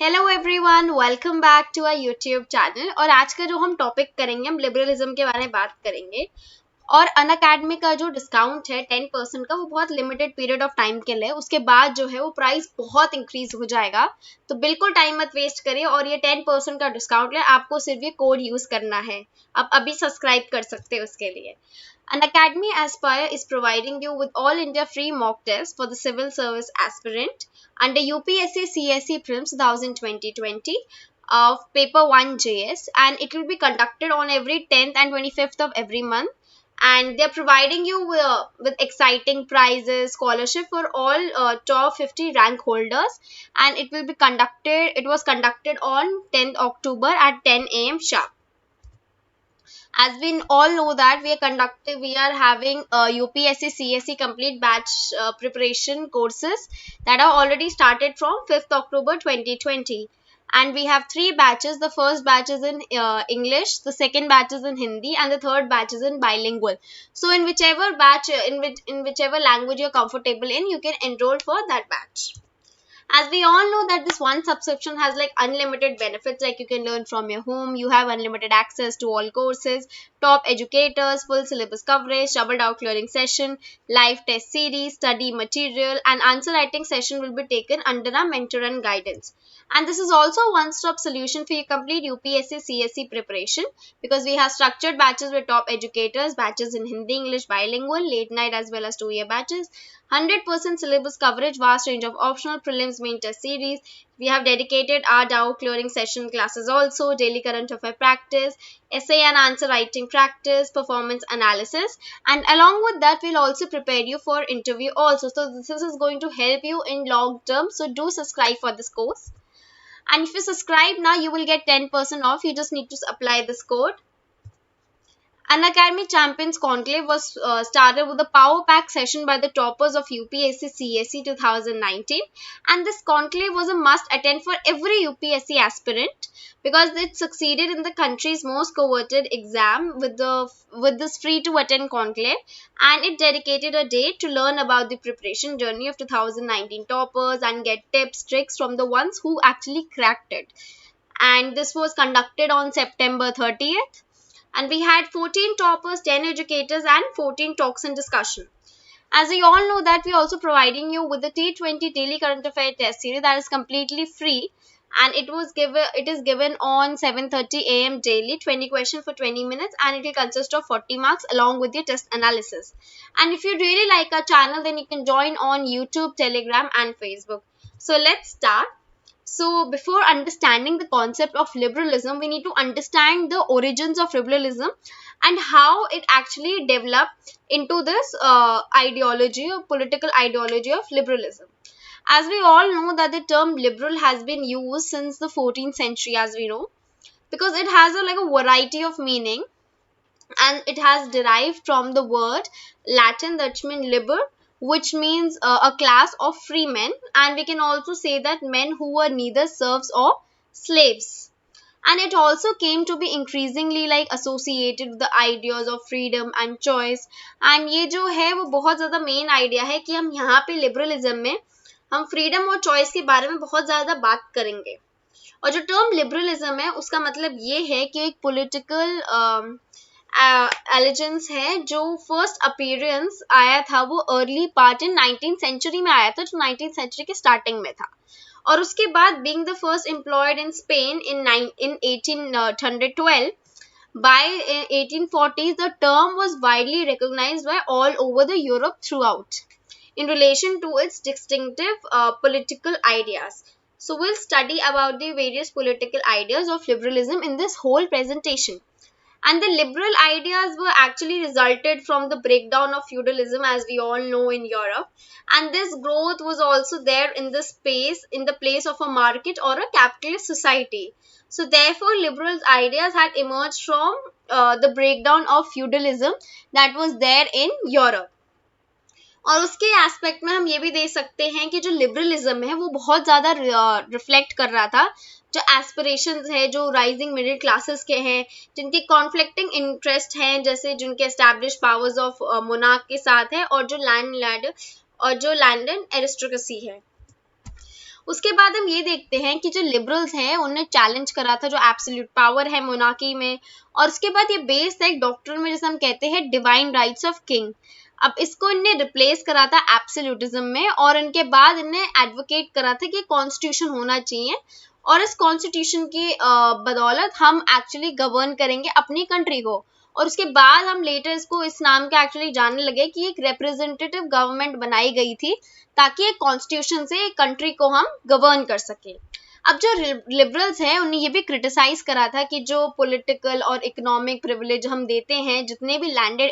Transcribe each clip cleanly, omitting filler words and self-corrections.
Hello everyone, welcome back to our YouTube channel. और आज का जो हम टॉपिक करेंगे, हम लिबरलिज्म के बारे में बात करेंगे। और अनअकैडमी का जो डिस्काउंट है 10% का, वो बहुत लिमिटेड पीरियड ऑफ टाइम के लिए, उसके बाद जो है वो प्राइस बहुत इंक्रीज हो जाएगा। तो बिल्कुल टाइम मत वेस्ट करिए और ये 10% का डिस्काउंट है, आपको सिर्फ ये कोड यूज करना है। आप अभी सब्सक्राइब कर सकते हैं उसके लिए। Unacademy Aspire is providing you with all India free mock tests for the civil service aspirant under UPSC CSE Prelims 2020 of paper 1 JS, and it will be conducted on every 10th and 25th of every month. And they're providing you with exciting prizes, scholarship for all top 50 rank holders, and it was conducted on 10th October at 10 a.m. sharp. As we all know that we are having UPSC CSE complete batch preparation courses that are already started from 5th October 2020, and we have three batches. The first batch is in English, the second batch is in Hindi, and the third batch is in bilingual. So in whichever batch, in whichever language you're comfortable in, you can enroll for that batch. As we all know that this one subscription has like unlimited benefits, like you can learn from your home, you have unlimited access to all courses, top educators, full syllabus coverage, double doubt clearing session, live test series, study material, and answer writing session will be taken under our mentor and guidance. And this is also a one-stop solution for your complete UPSC CSE preparation, because we have structured batches with top educators, batches in Hindi, English, bilingual, late night as well as 2-year batches, 100% syllabus coverage, vast range of optional prelims main test series. We have dedicated our doubt clearing session classes also, daily current affair practice, essay and answer writing practice, performance analysis, and along with that we'll also prepare you for interview also. So this is going to help you in long term. So do subscribe for this course. And if you subscribe now, you will get 10% off. You just need to apply this code. Unacademy Champions Conclave was started with a power pack session by the toppers of UPSC CSE 2019, and this conclave was a must attend for every UPSC aspirant because it succeeded in the country's most coveted exam with this free to attend conclave, and it dedicated a day to learn about the preparation journey of 2019 toppers and get tips, tricks from the ones who actually cracked it. And this was conducted on September 30th. And we had 14 toppers, 10 educators, and 14 talks and discussion. As we all know that we're also providing you with the T20 Daily Current Affair Test Series that is completely free, and it is given on 7:30 a.m. daily, 20 questions for 20 minutes, and it will consist of 40 marks along with your test analysis. And if you really like our channel, then you can join on YouTube, Telegram, and Facebook. So let's start. So before understanding the concept of liberalism, we need to understand the origins of liberalism and how it actually developed into this ideology or political ideology of liberalism. As we all know that the term liberal has been used since the 14th century, as we know, because it has a variety of meaning, and it has derived from the word Latin that means liber, which means a class of free men, and we can also say that men who were neither serfs or slaves. And it also came to be increasingly like associated with the ideas of freedom and choice. And ये जो है वो बहुत ज़्यादा main idea है कि हम यहाँ पे लिबरलिज्म में हम फ्रीडम और चॉइस के बारे में बहुत ज़्यादा बात करेंगे. और जो टर्म लिबरलिज्म है उसका मतलब ये है कि एक पॉलिटिकल एलिजेंस है जो फर्स्ट अपीयरेंस आया था वो early part in 19th century में आया था, जो 19th सेंचुरी के स्टार्टिंग में था. और उसके बाद being the first employed in Spain in 1812, by 1840s the term was widely recognized by all over the Europe throughout in relation to its distinctive political ideas. So we'll study about the various political ideas of liberalism in this whole presentation. And the liberal ideas were actually resulted from the breakdown of feudalism, as we all know, in Europe. And this growth was also there in the place of a market or a capitalist society. So therefore, liberal ideas had emerged from the breakdown of feudalism that was there in Europe. और उसके aspect में हम ये भी देख सकते हैं कि जो लिबरलिज्म है वो बहुत ज़्यादा रिफ्लेक्ट कर रहा था जो एस्पिरेशंस है, जो राइजिंग मिडिल क्लासेस के हैं, जिनके कॉन्फ्लिक्टिंग इंटरेस्ट हैं, जैसे जिनके एस्टैब्लिश पावर्स ऑफ मोनार्क के साथ है, और जो लैंड एरिस्टोक्रेसी है. उसके बाद हम ये देखते हैं कि जो लिबरल्स हैं उन्हें चैलेंज करा था जो एब्सोल्यूट पावर है मोनार्की में, और उसके बाद ये बेस था एक डॉक्ट्रिन में जिसे हम कहते हैं डिवाइन राइट्स ऑफ किंग। अब इसको इन्हें रिप्लेस करा था एब्सोल्यूटिज्म में, और इनके बाद इन्हें एडवोकेट करा था कि कॉन्स्टिट्यूशन होना चाहिए, और इस कॉन्स्टिट्यूशन की बदौलत हम एक्चुअली गवर्न करेंगे अपनी कंट्री को। और उसके बाद हम लेटर इसको इस नाम के एक्चुअली जानने लगे कि एक रिप्रेजेंटेटिव गवर्नमेंट बनाई गई थी ताकि एक कॉन्स्टिट्यूशन से एक कंट्री को हम गवर्न कर सके। अब जो लिबरल्स हैं उन्हें ये भी क्रिटिसाइज करा था कि जो पॉलिटिकल और इकोनॉमिक प्रिविलेज हम देते हैं, जितने भी लैंडेड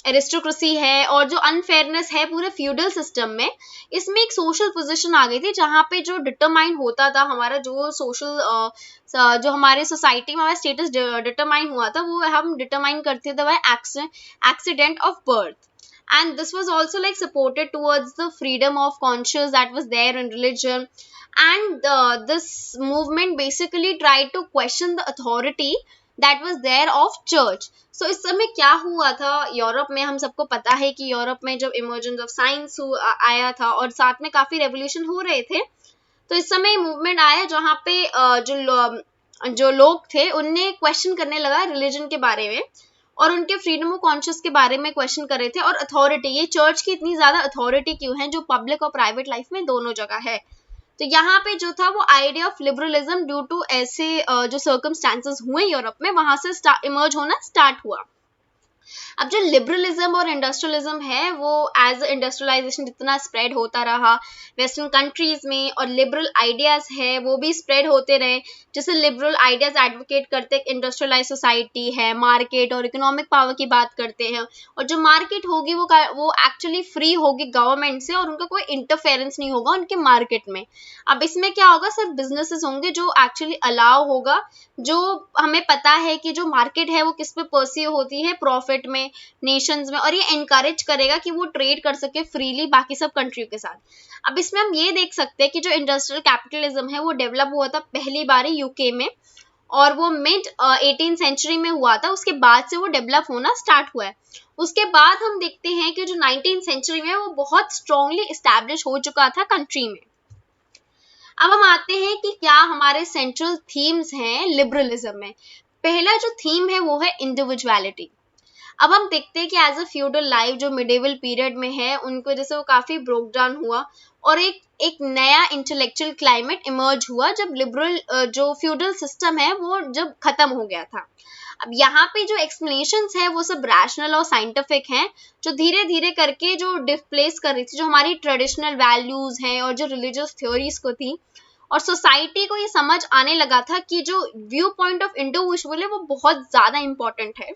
एरिस्टोक्रेसी है और जो अनफेयरनेस है पूरे फ्यूडल सिस्टम में, इसमें एक सोशल पोजीशन आ गई थी जहाँ पे जो डिटरमाइन होता था हमारा जो सोशल जो हमारे सोसाइटी में हमारा स्टेटस डिटरमाइन हुआ था, वो हम डिटरमाइन करते थे by accident of birth. And this was also like supported towards the freedom of conscience that was there in religion, and this movement basically tried to question the authority that was there of church. So इस समय क्या हुआ था Europe में, हम सबको पता है कि यूरोप में जब इमर्जेंस ऑफ साइंस आया था और साथ में काफी रेवोल्यूशन हो रहे थे, तो इस समय मूवमेंट आया जहाँ पे जो लोग थे उनने क्वेश्चन करने लगा रिलीजन के बारे में और उनके फ्रीडम ऑफ कॉन्शियस के बारे में क्वेश्चन कर रहे थे, और अथॉरिटी, ये चर्च की इतनी ज्यादा अथॉरिटी क्यों है जो पब्लिक और प्राइवेट लाइफ में दोनों जगह है। तो यहाँ पे जो था वो idea of liberalism due to ऐसे जो सर्कमस्टांसेस हुए यूरोप में, वहां से इमर्ज होना स्टार्ट हुआ। अब जो लिबरलिज्म और इंडस्ट्रियलिज्म है वो एज इंडस्ट्रियलाइजेशन जितना स्प्रेड होता रहा वेस्टर्न कंट्रीज में, और लिबरल आइडियाज है वो भी स्प्रेड होते रहे, जैसे लिबरल आइडियाज एडवोकेट करते हैं इंडस्ट्रियलाइज सोसाइटी है, मार्केट और इकोनॉमिक पावर की बात करते हैं, और जो मार्केट होगी वो एक्चुअली फ्री होगी गवर्नमेंट से और उनका कोई इंटरफेरेंस नहीं होगा उनके मार्केट में। अब इसमें क्या होगा, सिर्फ बिजनेसेस होंगे जो एक्चुअली अलाउ होगा, जो हमें पता है कि जो मार्केट है वो किस पे परस्यू होती है, प्रॉफिट में, नेशंस में, और ये एनकरेज करेगा कि वो ट्रेड कर सके फ्रीली बाकी सब कंट्रियों के साथ। अब इसमें हम ये देख सकते हैं कि जो इंडस्ट्रियल कैपिटलिज्म है वो डेवलप हुआ था पहली बार यूके में, और वो मिड 18th सेंचुरी में हुआ था, उसके बाद से वो डेवलप होना स्टार्ट हुआ है। उसके बाद हम देखते हैं कि जो 19th सेंचुरी में वो बहुत स्ट्रांगली इस्टेब्लिश हो चुका था कंट्री में। अब हम आते हैं कि क्या हमारे सेंट्रल थीम्स हैं लिबरलिज्म में। पहला जो थीम है वो है इंडिविजुअलिटी। अब हम देखते हैं कि एज अ फ्यूडल लाइफ जो मिडिवल पीरियड में है उनको जैसे वो काफी ब्रोक डाउन हुआ और एक नया इंटेलेक्चुअल क्लाइमेट इमर्ज हुआ जब लिबरल जो फ्यूडल सिस्टम है वो जब खत्म हो गया था। अब यहाँ पे जो एक्सप्लेनेशंस है वो सब रैशनल और साइंटिफिक हैं, जो धीरे धीरे करके जो डिस्प्लेस कर रही थी जो हमारी ट्रेडिशनल वैल्यूज हैं और जो रिलीजियस थ्योरीज को थी, और सोसाइटी को ये समझ आने लगा था कि जो व्यू पॉइंट ऑफ इंडिविजुअल है वो बहुत ज्यादा इंपॉर्टेंट है,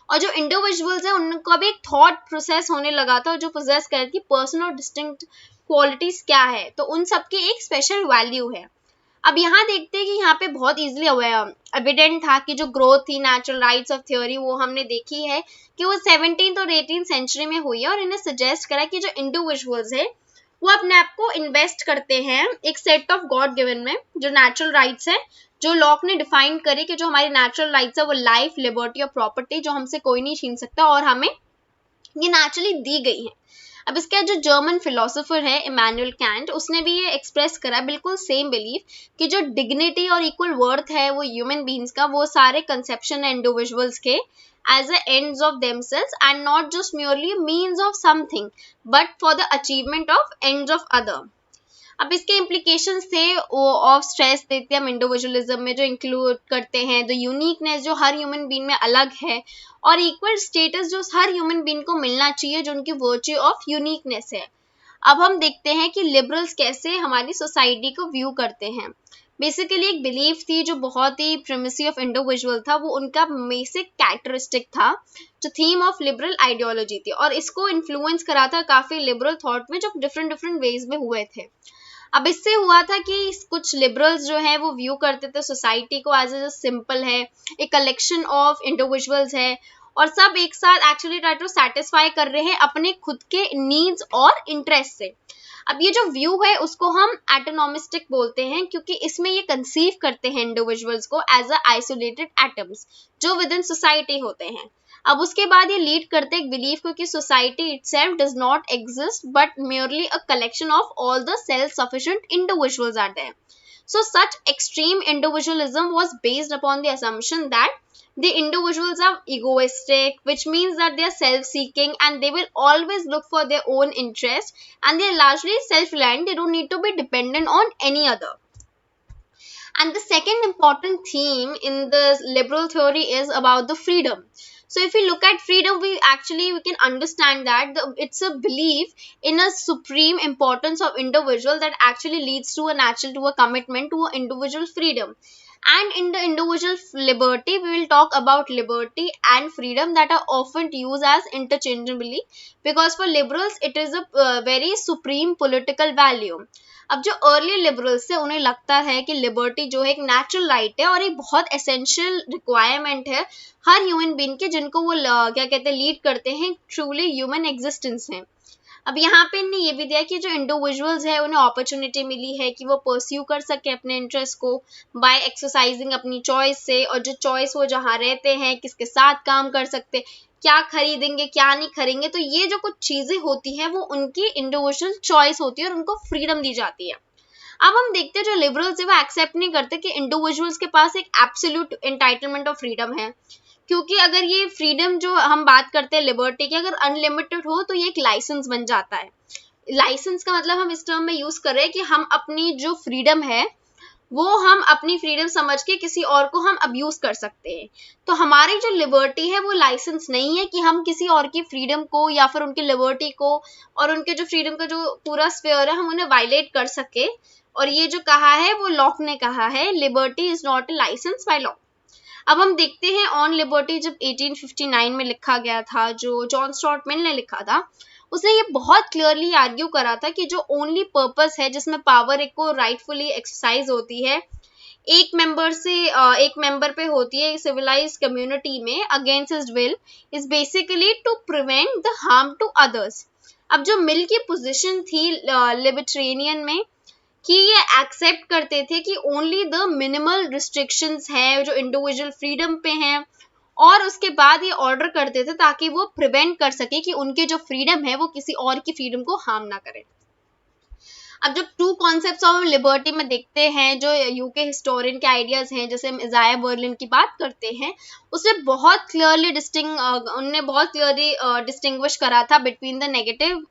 और जो इंडिविजुअल्स हैं उनको भी एक थॉट प्रोसेस होने लगा था जो पोजेस करती कि पर्सनल और डिस्टिंक्ट क्वालिटीज क्या है, तो उन सबके एक स्पेशल वैल्यू है। अब यहाँ देखते हैं कि यहाँ पे बहुत इजीली एविडेंट था कि जो ग्रोथ थी नेचुरल राइट्स ऑफ थ्योरी वो हमने देखी है कि वो 17th और 18th सेंचुरी में हुई है, और इन्हें सजेस्ट करा कि जो इंडिविजुअल्स है वो अपने आप को इन्वेस्ट करते हैं एक सेट ऑफ गॉड गिवन में, जो नेचुरल राइट्स है जो लॉक ने डिफाइन करे कि जो हमारी नेचुरल राइट्स है वो लाइफ, लिबर्टी और प्रॉपर्टी जो हमसे कोई नहीं छीन सकता और हमें ये नेचुरली दी गई है। अब इसका जो जर्मन फिलोसोफर है इमैनुअल कैंट, उसने भी ये एक्सप्रेस करा बिल्कुल सेम बिलीफ कि जो डिग्निटी और इक्वल वर्थ है वो ह्यूमन बीइंग्स का, वो सारे कंसेप्शन है इंडिविजुअल्स के as the ends of themselves and not just merely means of something but for the achievement of ends of other। अब इसके इम्प्लीकेशंस थे ऑफ स्ट्रेस देते हैं हम इंडिविजुअलिज्म में, जो इंक्लूड करते हैं द यूनिकनेस जो हर ह्यूमन बीइंग में अलग है, और इक्वल स्टेटस जो हर ह्यूमन बीइंग को मिलना चाहिए जो उनकी वर्च्यू ऑफ यूनिकनेस है। अब हम देखते हैं कि लिबरल्स कैसे हमारी सोसाइटी को व्यू करते हैं। बेसिकली एक बिलीफ थी जो बहुत ही प्रिमेसी ऑफ इंडिविजुअल था, वो उनका बेसिक कैरेक्टरिस्टिक था जो थीम ऑफ लिबरल आइडियोलॉजी थी, और इसको इन्फ्लुएंस करा था काफी लिबरल थॉट में जो डिफरेंट वेज में हुए थे। अब इससे हुआ था कि कुछ लिबरल्स जो है वो व्यू करते थे सोसाइटी को एज ए सिंपल है, एक कलेक्शन ऑफ इंडिविजुअल्स है और सब एक साथ एक्चुअली ट्राई टू सेटिस्फाई कर रहे हैं अपने खुद के नीड्स और इंटरेस्ट से। अब ये जो व्यू है उसको हम एटोनॉमिस्टिक बोलते हैं, क्योंकि इसमें ये कंसीव करते हैं इंडिविजुअल्स को एज अ आइसोलेटेड एटम्स जो विद इन सोसाइटी होते हैं। अब उसके बाद ये लीड करते एक बिलीफ को कि society itself does not exist but merely a collection of all the self-sufficient individuals are there. So such extreme individualism was based upon the assumption that the individuals are egoistic, which means that they are self-seeking and they will always look for their own interest, and they are largely self-reliant. They don't need to be dependent on any other. And the second important theme in the liberal theory is about the freedom. So if we look at freedom, we can understand that it's a belief in a supreme importance of individual that actually leads to a commitment to individual freedom. And in the individual liberty, we will talk about liberty and freedom that are often used as interchangeably, because for liberals it is a very supreme political value. अब जो early liberals है उन्हें लगता है कि liberty जो है एक नेचुरल राइट है और एक बहुत एसेंशियल रिक्वायरमेंट है हर ह्यूमन बीइंग के, जिनको वो क्या कहते हैं लीड करते हैं ट्रूली ह्यूमन एग्जिस्टेंस है. अब यहाँ पे इन्हें ये भी दिया कि जो इंडिविजुअल्स है उन्हें अपॉर्चुनिटी मिली है कि वो परस्यू कर सके अपने इंटरेस्ट को बाय एक्सरसाइजिंग अपनी चॉइस से, और जो चॉइस वो जहाँ रहते हैं किसके साथ काम कर सकते, क्या खरीदेंगे क्या नहीं खरीदेंगे, तो ये जो कुछ चीजें होती हैं वो उनकी इंडिविजुअल चॉइस होती है और उनको फ्रीडम दी जाती है. अब हम देखते हैं जो लिबरल्स है वो एक्सेप्ट नहीं करते कि इंडिविजुअल्स के पास एक एब्सोल्यूट एंटाइटलमेंट ऑफ फ्रीडम है, क्योंकि अगर ये फ्रीडम जो हम बात करते हैं लिबर्टी की अगर अनलिमिटेड हो तो ये एक लाइसेंस बन जाता है. लाइसेंस का मतलब हम इस टर्म में यूज कर रहे हैं कि हम अपनी जो फ्रीडम है वो हम अपनी फ्रीडम समझ के किसी और को हम अब्यूज कर सकते हैं. तो हमारी जो लिबर्टी है वो लाइसेंस नहीं है कि हम किसी और की फ्रीडम को या फिर उनकी लिबर्टी को और उनके जो फ्रीडम का जो पूरा स्फीयर है हम उन्हें वायलेट कर सके. और ये जो कहा है वो लॉक ने कहा है, liberty is not a license by law. अब हम देखते हैं ऑन लिबर्टी जब 1859 में लिखा गया था, जो जॉन स्टुअर्ट मिल ने लिखा था, उसने ये बहुत क्लियरली आर्ग्यू करा था कि जो ओनली पर्पस है जिसमें पावर एक को राइटफुली एक्सरसाइज होती है एक मेंबर पे होती है सिविलाइज्ड कम्युनिटी में against his will, is basically to prevent the harm to others. अब जो मिल की पोजीशन थी लिबर्टेरियन में कि ये एक्सेप्ट करते थे कि ओनली द मिनिमल रिस्ट्रिक्शंस है जो इंडिविजुअल फ्रीडम पे हैं, और उसके बाद ये ऑर्डर करते थे ताकि वो प्रिवेंट कर सके कि उनके जो फ्रीडम है वो किसी और की फ्रीडम को हार्म ना करे. अब जब टू कॉन्सेप्ट्स ऑफ लिबर्टी में देखते हैं जो यूके हिस्टोरियन के आइडियाज हैं, जैसे हम इजाया बर्लिन की बात करते हैं, उसने बहुत क्लियरली डिस्टिंग्विश करा था between the negative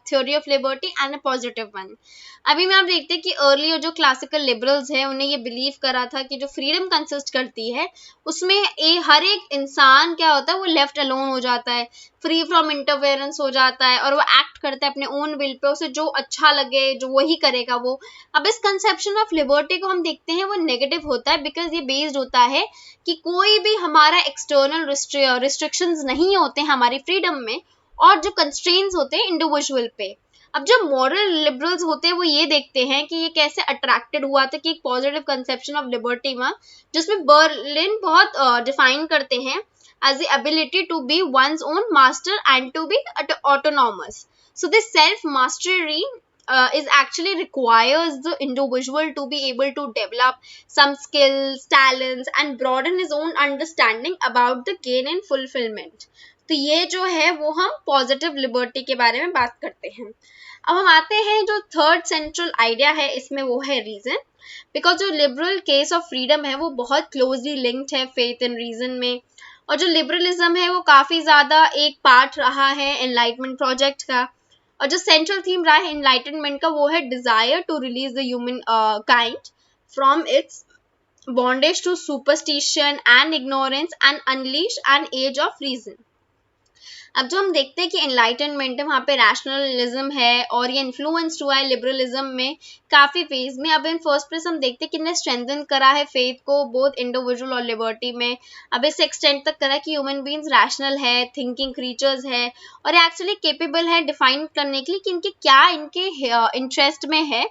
theory of liberty and a positive one. अभी में आप देखते हैं कि अर्ली जो क्लासिकल लिबरल्स हैं उन्हें ये बिलीव करा था कि जो फ्रीडम कंसिस्ट करती है उसमें हर एक इंसान क्या होता है वो लेफ्ट अलोन हो जाता है, फ्री फ्रॉम इंटरफेरेंस हो जाता है और वो एक्ट करता है अपने ओन विल पे, उसे जो अच्छा लगे जो वही करेगा वो. अब इस कंसेप्शन ऑफ लिबर्टी को हम देखते हैं वो नेगेटिव होता है बिकॉज ये बेस्ड होता है कि कोई भी हमारा एक्सटर्नल रिस्ट्रिक्शंस नहीं होते हमारी फ्रीडम में, और जो कंस्ट्रेंट्स होते हैं इंडिविजुअल पे. अब जो मॉरल लिबरल्स होते हैं वो ये देखते हैं कि ये कैसे अट्रैक्टेड हुआ था कि एक पॉजिटिव कंसेप्शन ऑफ लिबर्टी में, जिसमें बर्लिन बहुत डिफाइन करते हैं as the ability to be one's own master and to be autonomous. So this self-mastery is actually requires the individual to be able to develop some skills, talents and broaden his own understanding about the gain and fulfillment. तो ये जो है वो हम positive liberty के बारे में बात करते हैं. अब हम आते हैं जो थर्ड सेंट्रल आइडिया है इसमें, वो है रीजन. बिकॉज जो लिबरल केस ऑफ फ्रीडम है वो बहुत क्लोजली लिंक्ड है फेथ एंड रीजन में, और जो लिबरलिज्म है वो काफी ज्यादा एक पार्ट रहा है एनलाइटमेंट प्रोजेक्ट का, और जो सेंट्रल थीम रहा है एनलाइटनमेंट का वो है desire to release the humankind from its bondage to superstition and ignorance and unleash an age of reason. अब जो हम देखते हैं कि एनलाइटनमेंट है वहाँ पे रैशनलिज्म है और ये इन्फ्लुएंस हुआ है लिबरलिज्म में काफ़ी फेज में. अब इन फर्स्ट प्लेस हम देखते हैं कि इन्हें स्ट्रेंथन करा है फेथ को बोथ इंडिविजुअल और लिबर्टी में. अब इस एक्सटेंट तक करा कि ह्यूमन बीइंग्स रैशनल है, थिंकिंग क्रीचर्स है और एक्चुअली केपेबल है डिफाइन करने के लिए कि इनके क्या इनके इंटरेस्ट में है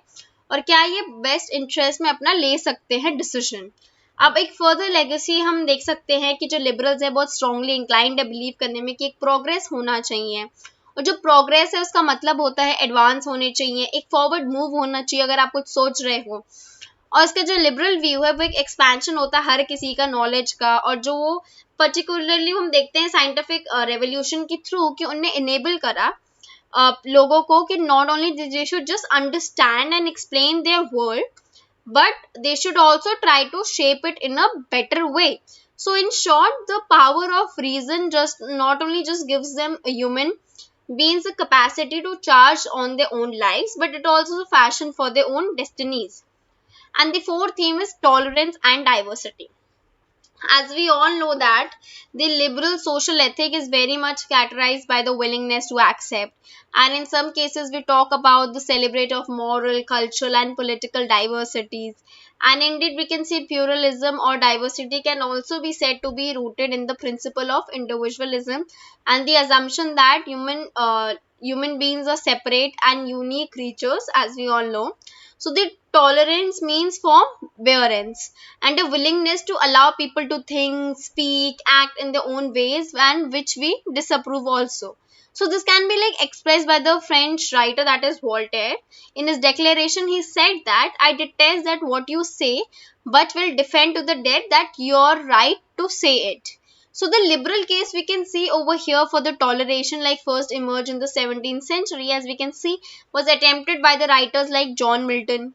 और क्या ये बेस्ट इंटरेस्ट में अपना ले सकते हैं डिसीजन. अब एक फर्दर लेगेसी हम देख सकते हैं कि जो लिबरल्स है बहुत स्ट्रांगली इंक्लाइंड है बिलीव करने में कि एक प्रोग्रेस होना चाहिए, और जो प्रोग्रेस है उसका मतलब होता है एडवांस होने चाहिए, एक फॉरवर्ड मूव होना चाहिए अगर आप कुछ सोच रहे हो. और इसका जो लिबरल व्यू है वो एक एक्सपेंशन होता है हर किसी का नॉलेज का, और जो वो पर्टिकुलरली हम देखते हैं साइंटिफिक रेवोल्यूशन के थ्रू कि उनने इनेबल करा लोगों को कि not only they should just understand and explain there world, but they should also try to shape it in a better way. So in short, the power of reason just not only just gives them a human beings the capacity to charge on their own lives, but it also fashion for their own destinies. And the fourth theme is tolerance and diversity. As we all know that the liberal social ethic is very much characterized by the willingness to accept, and in some cases we talk about the celebrate of moral, cultural and political diversities. And indeed we can see pluralism or diversity can also be said to be rooted in the principle of individualism and the assumption that human beings are separate and unique creatures, as we all know. So the tolerance means forbearance and a willingness to allow people to think, speak, act in their own ways and which we disapprove also. So this can be like expressed by the French writer that is Voltaire. In his declaration, he said that I detest that what you say, but will defend to the death that you're right to say it. So the liberal case we can see over here for the toleration like first emerged in the 17th century, as we can see, was attempted by the writers like John Milton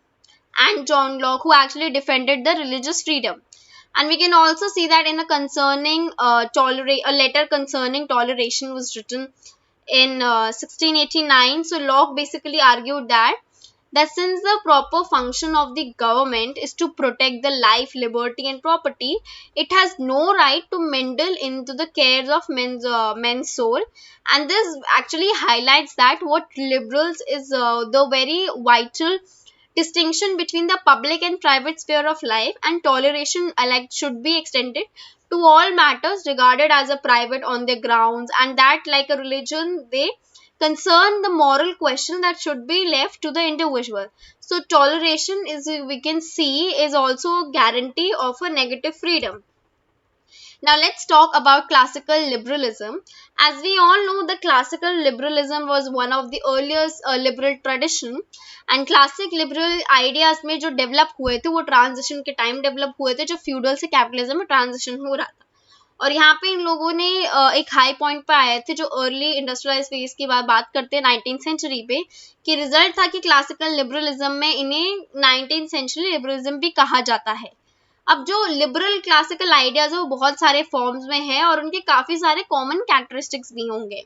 and John Locke, who actually defended the religious freedom. And we can also see that in a concerning a letter concerning toleration was written in 1689. So Locke basically argued that since the proper function of the government is to protect the life, liberty and property, it has no right to meddle into the cares of men's soul. And this actually highlights that what liberals is the very vital distinction between the public and private sphere of life, and toleration like should be extended to all matters regarded as a private on their grounds, and that like a religion they concern the moral question that should be left to the individual. So toleration is, we can see, is also a guarantee of a negative freedom. Now let's talk about classical liberalism. As we all know, the classical liberalism was one of the earliest liberal tradition, and classic liberal ideas में जो develop हुए थे वो transition के time develop हुए थे, जो feudal से capitalism में transition हो रहा था. और यहाँ पे इन लोगों ने एक हाई पॉइंट पे आए थे जो अर्ली इंडस्ट्रियलाइज फेज की बात करते हैं 19th सेंचुरी पे, कि रिजल्ट था कि क्लासिकल लिबरलिज्म में इन्हें 19th सेंचुरी लिबरलिज्म भी कहा जाता है. अब जो लिबरल क्लासिकल आइडियाज है वो बहुत सारे फॉर्म्स में है और उनके काफी सारे कॉमन कैरेक्टरिस्टिक्स भी होंगे.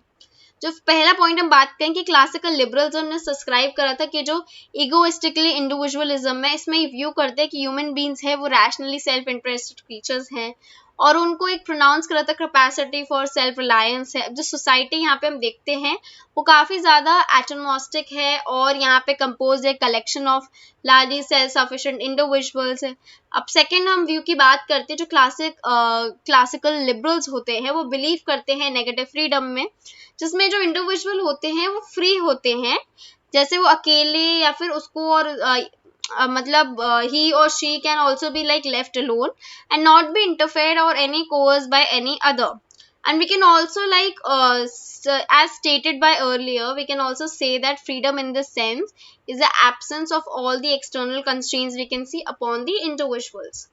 जो पहला पॉइंट हम बात करें कि क्लासिकल लिबरलिज्म ने सब्सक्राइब करा था कि जो इगोइस्टिकली इंडिविजुअलिज्म है इसमें व्यू करते हैं कि ह्यूमन बींग्स है वो रैशनली सेल्फ इंटरेस्टेड क्रीचर्स हैं, और उनको एक प्रोनाउंस करा था कैपेसिटी फॉर सेल्फ रिलायंस है. जो सोसाइटी यहाँ पे हम देखते हैं वो काफी ज्यादा एटमॉस्टिक है और यहाँ पे कंपोज है collection of largely self sufficient individuals है. अब सेकेंड हम व्यू की बात करते हैं, जो क्लासिकल लिबरल्स होते हैं वो बिलीव करते हैं नेगेटिव फ्रीडम में, जिसमें जो इंडिविजुअल होते हैं वो फ्री होते हैं, जैसे वो अकेले या फिर उसको और मतलब he or she can also be like left alone and not be interfered or any coerced by any other. And we can also like as stated by earlier, we can also say that freedom in this sense is the absence of all the external constraints we can see upon the individuals.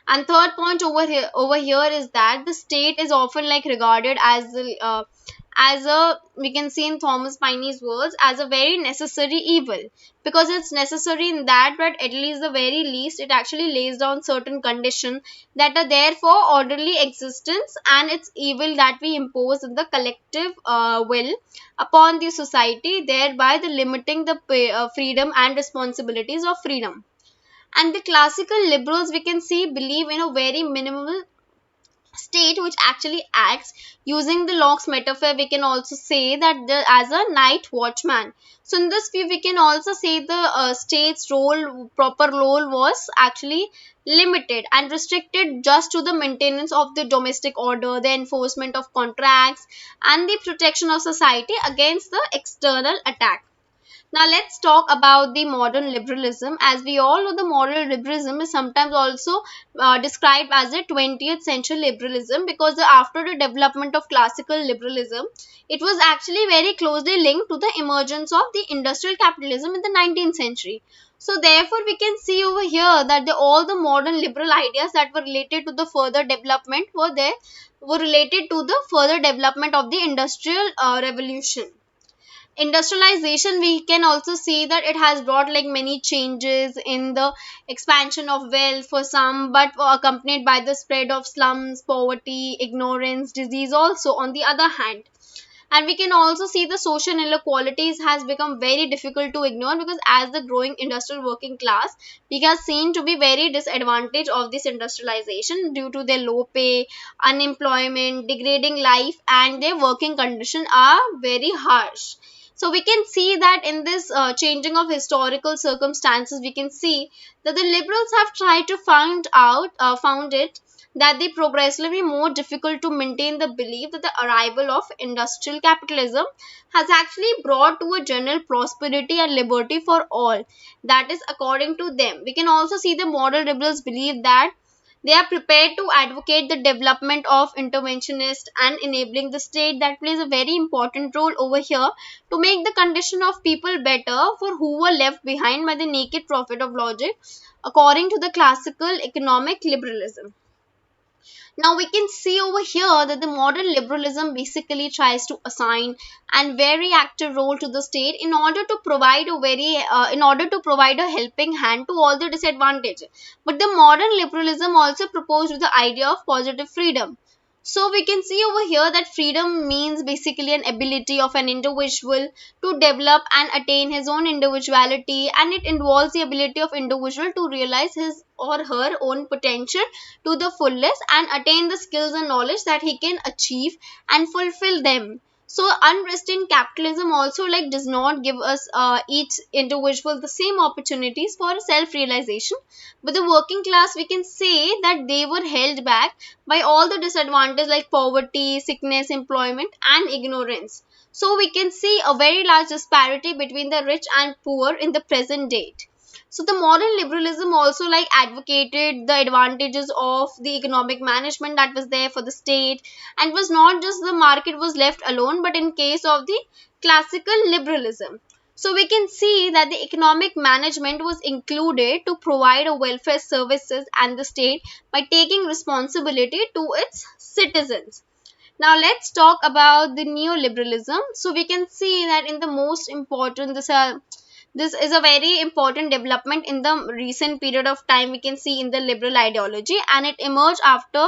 And third point over here is that the state is often like regarded as a, we can see in Thomas Paine's words, as a very necessary evil, because it's necessary in that, but at least the very least it actually lays down certain conditions that are there for orderly existence, and it's evil that we impose in the collective will upon the society, thereby the limiting the freedom and responsibilities of freedom. And the classical liberals, we can see, believe in a very minimal state which actually acts. Using the Locke's metaphor, we can also say that as a night watchman. So in this view, we can also say the state's proper role was actually limited and restricted just to the maintenance of the domestic order, the enforcement of contracts, and the protection of society against the external attack. Now let's talk about the modern liberalism. As we all know, the modern liberalism is sometimes also described as the 20th century liberalism, because after the development of classical liberalism, it was actually very closely linked to the emergence of the industrial capitalism in the 19th century. So therefore, we can see over here that all the modern liberal ideas that were related to the further development were related to the further development of the industrial revolution. Industrialization, we can also see that it has brought like many changes in the expansion of wealth for some, but accompanied by the spread of slums, poverty, ignorance, disease also on the other hand. And we can also see the social inequalities has become very difficult to ignore, because as the growing industrial working class, we are seen to be very disadvantaged of this industrialization due to their low pay, unemployment, degrading life, and their working condition are very harsh. So we can see that in this changing of historical circumstances, we can see that the liberals have tried to found it that they progressively more difficult to maintain the belief that the arrival of industrial capitalism has actually brought to a general prosperity and liberty for all. That is according to them. We can also see the modern liberals believe that they are prepared to advocate the development of interventionist and enabling the state that plays a very important role over here to make the condition of people better for who were left behind by the naked profit of logic, according to the classical economic liberalism. Now we can see over here that the modern liberalism basically tries to assign a very active role to the state in order to provide a helping hand to all the disadvantaged. But the modern liberalism also proposed the idea of positive freedom. So we can see over here that freedom means basically an ability of an individual to develop and attain his own individuality, and it involves the ability of individual to realize his or her own potential to the fullest and attain the skills and knowledge that he can achieve and fulfill them. So unrestrained capitalism also like does not give us each individual the same opportunities for self realization, but the working class, we can say that they were held back by all the disadvantages like poverty, sickness, employment, and ignorance. So we can see a very large disparity between the rich and poor in the present date. So the modern liberalism also like advocated the advantages of the economic management that was there for the state, and was not just the market was left alone, but in case of the classical liberalism. So we can see that the economic management was included to provide a welfare services and the state by taking responsibility to its citizens. Now let's talk about the neoliberalism. So we can see that in the most important this is a very important development in the recent period of time, we can see in the liberal ideology, and it emerged after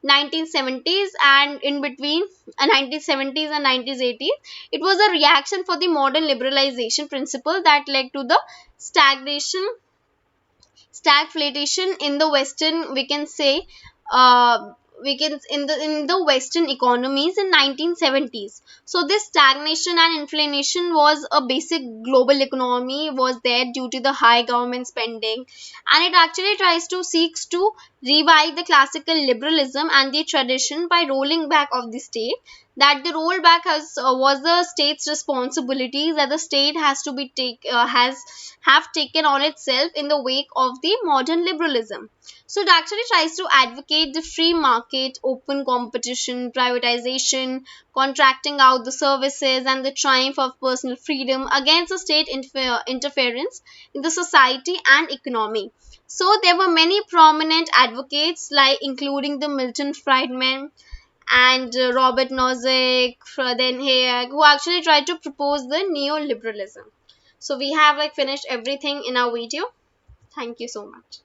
1970s and in between 1970s and 1980s. It was a reaction for the modern liberalization principle that led to the stagnation stagflation in the western, we can say, we can in the western economies in 1970s. So this stagnation and inflation was a basic global economy was there due to the high government spending, and it actually tries to seeks to revive the classical liberalism and the tradition by rolling back of the state, that the rollback was the state's responsibilities that the state has to be has have taken on itself in the wake of the modern liberalism. So it actually tries to advocate the free market, open competition, privatization, contracting out the services, and the triumph of personal freedom against the state interference in the society and economy. So there were many prominent advocates, like including the Milton Friedman and Robert Nozick, then Hayek, who actually tried to propose the neoliberalism. So we have like finished everything in our video. Thank you so much.